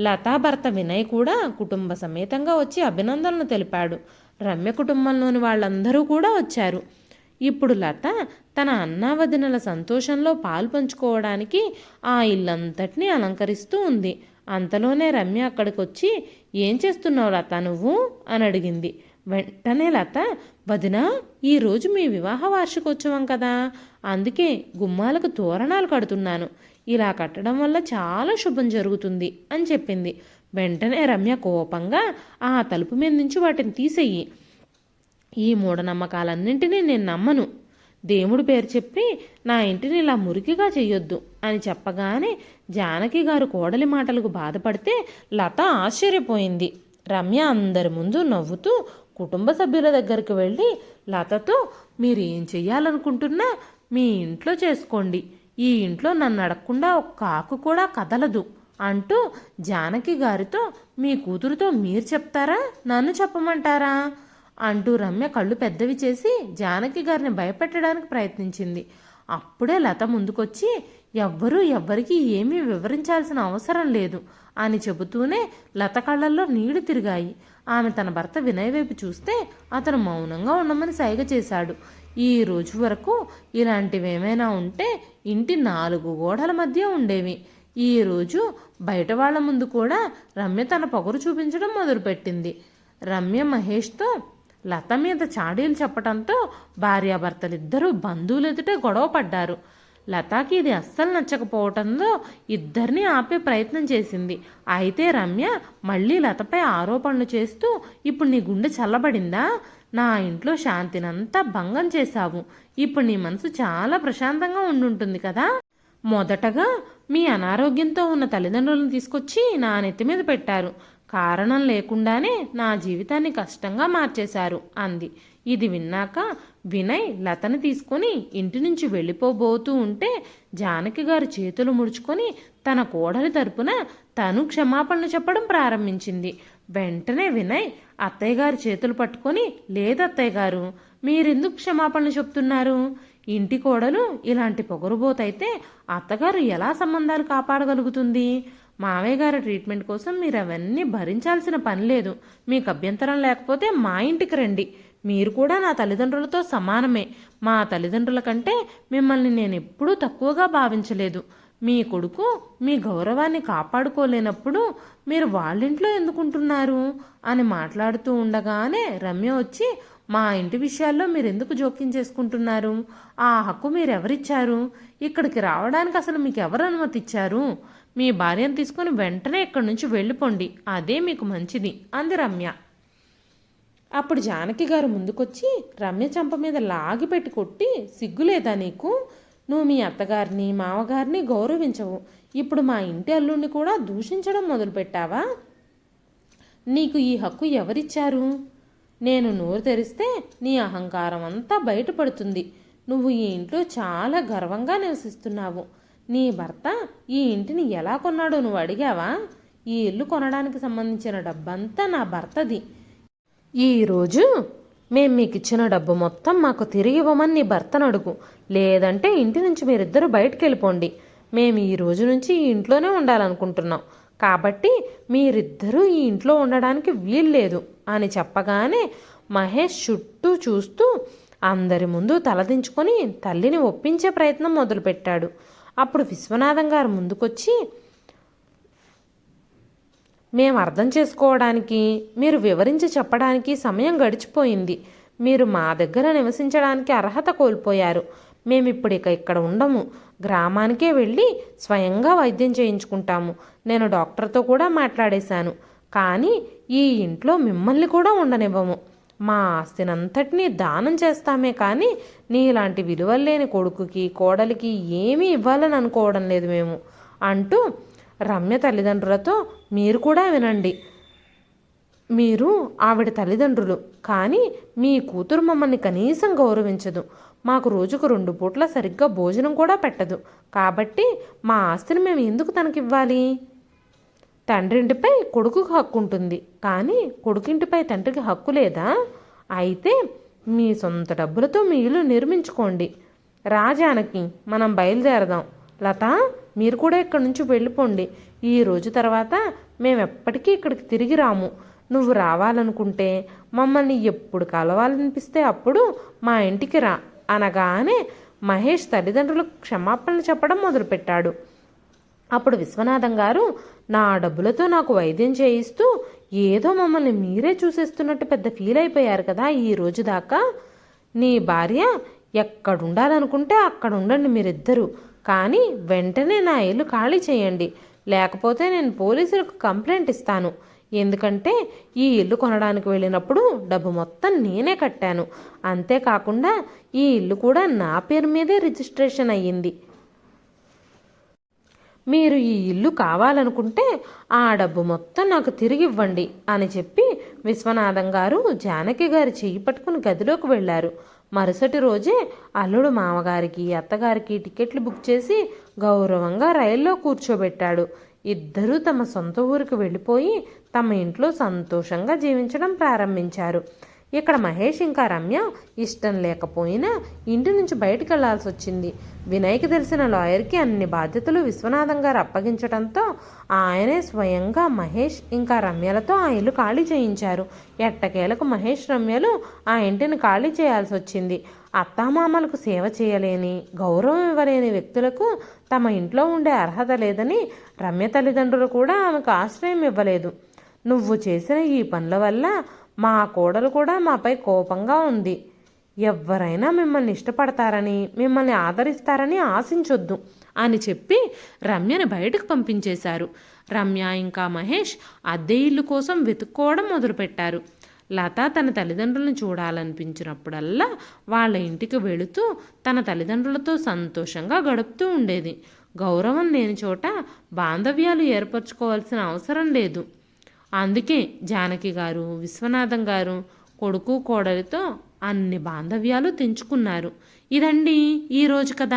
లతా భర్త వినయ్ కూడా కుటుంబ సమేతంగా వచ్చి అభినందనలు తెలిపాడు. రమ్య కుటుంబంలోని వాళ్ళందరూ కూడా వచ్చారు. ఇప్పుడు లత తన అన్నావదినల సంతోషంలో పాలు పంచుకోవడానికి ఆ ఇల్లంతటినీ అలంకరిస్తూ ఉంది. అంతలోనే రమ్య అక్కడికి వచ్చి, ఏం చేస్తున్నావు లత నువ్వు అని అడిగింది. వెంటనే లత, వదినా, ఈరోజు మీ వివాహ వార్షికోత్సవం కదా, అందుకే గుమ్మాలకు తోరణాలు కడుతున్నాను, ఇలా కట్టడం వల్ల చాలా శుభం జరుగుతుంది అని చెప్పింది. వెంటనే రమ్య కోపంగా, ఆ తలుపు మీద నుంచి వాటిని తీసేయి, ఈ మూఢనమ్మకాలన్నింటినీ నేను నమ్మను, దేవుడి పేరు చెప్పి నా ఇంటిని ఇలా మురికిగా చెయ్యొద్దు అని చెప్పగానే జానకి గారు కోడలి మాటలకు బాధపడితే లత ఆశ్చర్యపోయింది. రమ్య అందరి ముందు నవ్వుతూ కుటుంబ సభ్యుల దగ్గరికి వెళ్ళి లతతో, మీరు ఏం చెయ్యాలనుకుంటున్నా మీ ఇంట్లో చేసుకోండి, ఈ ఇంట్లో నన్ను అడగకుండా ఒక్క ఆకు కూడా కదలదు అంటూ జానకి గారితో, మీ కూతురుతో మీరు చెప్తారా నన్ను చెప్పమంటారా అంటూ రమ్య కళ్ళు పెద్దవి చేసి జానకి గారిని భయపెట్టడానికి ప్రయత్నించింది. అప్పుడే లత ముందుకొచ్చి, ఎవ్వరికీ ఏమీ వివరించాల్సిన అవసరం లేదు అని చెబుతూనే లత కళ్ళల్లో నీళ్లు తిరిగాయి. ఆమె తన భర్త వినయ్ వైపు చూస్తే అతను మౌనంగా ఉండమని సైగ చేశాడు. ఈ రోజు వరకు ఇలాంటివేమైనా ఉంటే ఇంటి 4 గోడల మధ్య ఉండేవి. ఈరోజు బయట వాళ్ళ ముందు కూడా రమ్య తన పొగరు చూపించడం మొదలుపెట్టింది. రమ్య మహేష్తో లత మీద చాడీలు చెప్పడంతో భార్యాభర్తలిద్దరూ బంధువులు ఎదుట గొడవ పడ్డారు. లతాకి ఇది అస్సలు నచ్చకపోవటంతో ఇద్దరిని ఆపే ప్రయత్నం చేసింది. అయితే రమ్య మళ్ళీ లతపై ఆరోపణలు చేస్తూ, ఇప్పుడు నీ గుండె చల్లబడిందా, నా ఇంట్లో శాంతినంతా భంగం చేశావు, ఇప్పుడు నీ మనసు చాలా ప్రశాంతంగా ఉండుంటుంది కదా, మొదటగా మీ అనారోగ్యంతో ఉన్న తల్లిదండ్రులను తీసుకొచ్చి నా నెత్తి మీద పెట్టారు, కారణం లేకుండానే నా జీవితాన్ని కష్టంగా మార్చేశారు అంది. ఇది విన్నాక వినయ్ లతని తీసుకొని ఇంటి నుంచి వెళ్ళిపోబోతూ ఉంటే జానకి గారు చేతులు ముడుచుకొని తన కోడలి తరపున తను క్షమాపణలు చెప్పడం ప్రారంభించింది. వెంటనే వినయ్ అత్తయ్య గారి చేతులు పట్టుకొని, లేదత్తయ్య గారు, మీరెందుకు క్షమాపణలు చెప్తున్నారు, ఇంటి కోడలు ఇలాంటి పొగరుబోతైతే అత్తగారు ఎలా సంబంధాలు కాపాడగలుగుతుంది, మావయ్య గారి ట్రీట్మెంట్ కోసం మీరు అవన్నీ భరించాల్సిన పని లేదు, మీకు అభ్యంతరం లేకపోతే మా ఇంటికి రండి, మీరు కూడా నా తల్లిదండ్రులతో సమానమే, మా తల్లిదండ్రుల కంటే మిమ్మల్ని నేను ఎప్పుడూ తక్కువగా భావించలేదు, మీ కొడుకు మీ గౌరవాన్ని కాపాడుకోలేనప్పుడు మీరు వాళ్ళింట్లో ఎందుకుంటున్నారు అని మాట్లాడుతూ ఉండగానే రమ్య వచ్చి, మా ఇంటి విషయాల్లో మీరు ఎందుకు జోక్యం చేసుకుంటున్నారు? ఆ హక్కు మీరెవరిచ్చారు? ఇక్కడికి రావడానికి అసలు మీకు ఎవరు అనుమతి ఇచ్చారు? మీ భార్యను తీసుకుని వెంటనే ఇక్కడి నుంచి వెళ్ళిపోండి, అదే మీకు మంచిది అంది రమ్య. అప్పుడు జానకి గారు ముందుకొచ్చి రమ్య చెంప మీద లాగిపెట్టి కొట్టి, సిగ్గులేదా నీకు? నువ్వు మీ అత్తగారిని మామగారిని గౌరవించవు, ఇప్పుడు మా ఇంటి అల్లుడిని కూడా దూషించడం మొదలుపెట్టావా? నీకు ఈ హక్కు ఎవరిచ్చారు? నేను నోరు తెరిస్తే నీ అహంకారం అంతా బయటపడుతుంది. నువ్వు ఈ ఇంట్లో చాలా గర్వంగా నివసిస్తున్నావు. నీ భర్త ఈ ఇంటిని ఎలా కొన్నాడో నువ్వు అడిగావా? ఈ ఇల్లు కొనడానికి సంబంధించిన డబ్బంతా నా భర్తది. ఈరోజు మేం మీకు ఇచ్చిన డబ్బు మొత్తం మాకు తిరిగి ఇవ్వమని నీ భర్తను అడుగు, లేదంటే ఇంటి నుంచి మీరిద్దరూ బయటికి వెళ్ళిపోండి. మేము ఈ రోజు నుంచి ఈ ఇంట్లోనే ఉండాలనుకుంటున్నాం, కాబట్టి మీరిద్దరూ ఈ ఇంట్లో ఉండడానికి వీల్లేదు అని చెప్పగానే మహేష్ చుట్టూ చూస్తూ అందరి ముందు తలదించుకొని తల్లిని ఒప్పించే ప్రయత్నం మొదలుపెట్టాడు. అప్పుడు విశ్వనాథం గారు ముందుకొచ్చి, మేము అర్థం చేసుకోవడానికి, మీరు వివరించి చెప్పడానికి సమయం గడిచిపోయింది. మీరు మా దగ్గర నివసించడానికి అర్హత కోల్పోయారు. మేమిప్పుడు ఇక్కడ ఉండము, గ్రామానికే వెళ్ళి స్వయంగా వైద్యం చేయించుకుంటాము. నేను డాక్టర్తో కూడా మాట్లాడేశాను, కానీ ఈ ఇంట్లో మిమ్మల్ని కూడా ఉండనివ్వము. మా ఆస్తినంతటినీ దానం చేస్తామే కానీ నీలాంటి విలువలేని కొడుకుకి కోడలికి ఏమీ ఇవ్వాలని అనుకోవడం లేదు మేము అంటూ రమ్య తల్లిదండ్రులతో, మీరు కూడా వినండి, మీరు ఆవిడ తల్లిదండ్రులు, కానీ మీ కూతురు మమ్మల్ని కనీసం గౌరవించదు. మాకు రోజుకు 2 పూట్ల సరిగ్గా భోజనం కూడా పెట్టదు. కాబట్టి మా ఆస్తిని మేము ఎందుకు తనకివ్వాలి? తండ్రింటిపై కొడుకుకి హక్కు ఉంటుంది, కానీ కొడుకింటిపై తండ్రికి హక్కు లేదా? అయితే మీ సొంత డబ్బులతో మీ ఇల్లు నిర్మించుకోండి. రాజానకి, మనం బయలుదేరదాం. లత, మీరు కూడా ఇక్కడి నుంచి వెళ్ళిపోండి. ఈ రోజు తర్వాత మేమెప్పటికీ ఇక్కడికి తిరిగి రాము. నువ్వు రావాలనుకుంటే మమ్మల్ని ఎప్పుడు కలవాలనిపిస్తే అప్పుడు మా ఇంటికి రా అనగానే మహేష్ తల్లిదండ్రులకు క్షమాపణలు చెప్పడం మొదలుపెట్టాడు. అప్పుడు విశ్వనాథం గారు, నా డబ్బులతో నాకు వైద్యం చేయిస్తూ ఏదో మమ్మల్ని మీరే చూసేస్తున్నట్టు పెద్ద ఫీల్ అయిపోయారు కదా ఈ రోజు దాకా. నీ భార్య ఎక్కడుండాలనుకుంటే అక్కడ ఉండండి మీరిద్దరూ, కానీ వెంటనే నా ఇల్లు ఖాళీ చేయండి, లేకపోతే నేను పోలీసులకు కంప్లైంట్ ఇస్తాను. ఎందుకంటే ఈ ఇల్లు కొనడానికి వెళ్ళినప్పుడు డబ్బు మొత్తం నేనే కట్టాను. అంతేకాకుండా ఈ ఇల్లు కూడా నా పేరు మీదే రిజిస్ట్రేషన్ అయ్యింది. మీరు ఈ ఇల్లు కావాలనుకుంటే ఆ డబ్బు మొత్తం నాకు తిరిగి ఇవ్వండి అని చెప్పి విశ్వనాథం గారు జానకి గారి చెయ్యి పట్టుకుని గదిలోకి వెళ్ళారు. మరుసటి రోజే అల్లుడు మామగారికి అత్తగారికి టికెట్లు బుక్ చేసి గౌరవంగా రైల్లో కూర్చోబెట్టాడు. ఇద్దరూ తమ సొంత ఊరికి వెళ్ళిపోయి తమ ఇంట్లో సంతోషంగా జీవించడం ప్రారంభించారు. ఇక్కడ మహేష్ ఇంకా రమ్య ఇష్టం లేకపోయినా ఇంటి నుంచి బయటకు వెళ్లాల్సి వచ్చింది. వినయ్కి తెలిసిన లాయర్కి అన్ని బాధ్యతలు విశ్వనాథం గారు అప్పగించడంతో ఆయనే స్వయంగా మహేష్ ఇంకా రమ్యలతో ఆ ఇల్లు ఖాళీ చేయించారు. ఎట్టకేలకు మహేష్ రమ్యలు ఆ ఇంటిని ఖాళీ చేయాల్సి వచ్చింది. అత్తామామలకు సేవ చేయలేని, గౌరవం ఇవ్వలేని వ్యక్తులకు తమ ఇంట్లో ఉండే అర్హత లేదని రమ్య తల్లిదండ్రులు కూడా ఆమెకు ఆశ్రయం ఇవ్వలేదు. నువ్వు చేసిన ఈ పనుల వల్ల మా కోడలు కూడా మాపై కోపంగా ఉంది. ఎవరైనా మిమ్మల్ని ఇష్టపడతారని, మిమ్మల్ని ఆదరిస్తారని ఆశించొద్దు అని చెప్పి రమ్యని బయటకు పంపించేశారు. రమ్య ఇంకా మహేష్ అద్దె ఇల్లు కోసం వెతుక్కోవడం మొదలుపెట్టారు. లత తన తల్లిదండ్రులను చూడాలనిపించినప్పుడల్లా వాళ్ళ ఇంటికి వెళుతూ తన తల్లిదండ్రులతో సంతోషంగా గడుపుతూ ఉండేది. గౌరవం లేని చోట బాంధవ్యాలు ఏర్పరచుకోవాల్సిన అవసరం లేదు. అందుకే జానకి గారు, విశ్వనాథం గారు కొడుకు కోడలితో అన్ని బాంధవ్యాలు తెంచుకున్నారు. ఇదండి ఈరోజు కథ.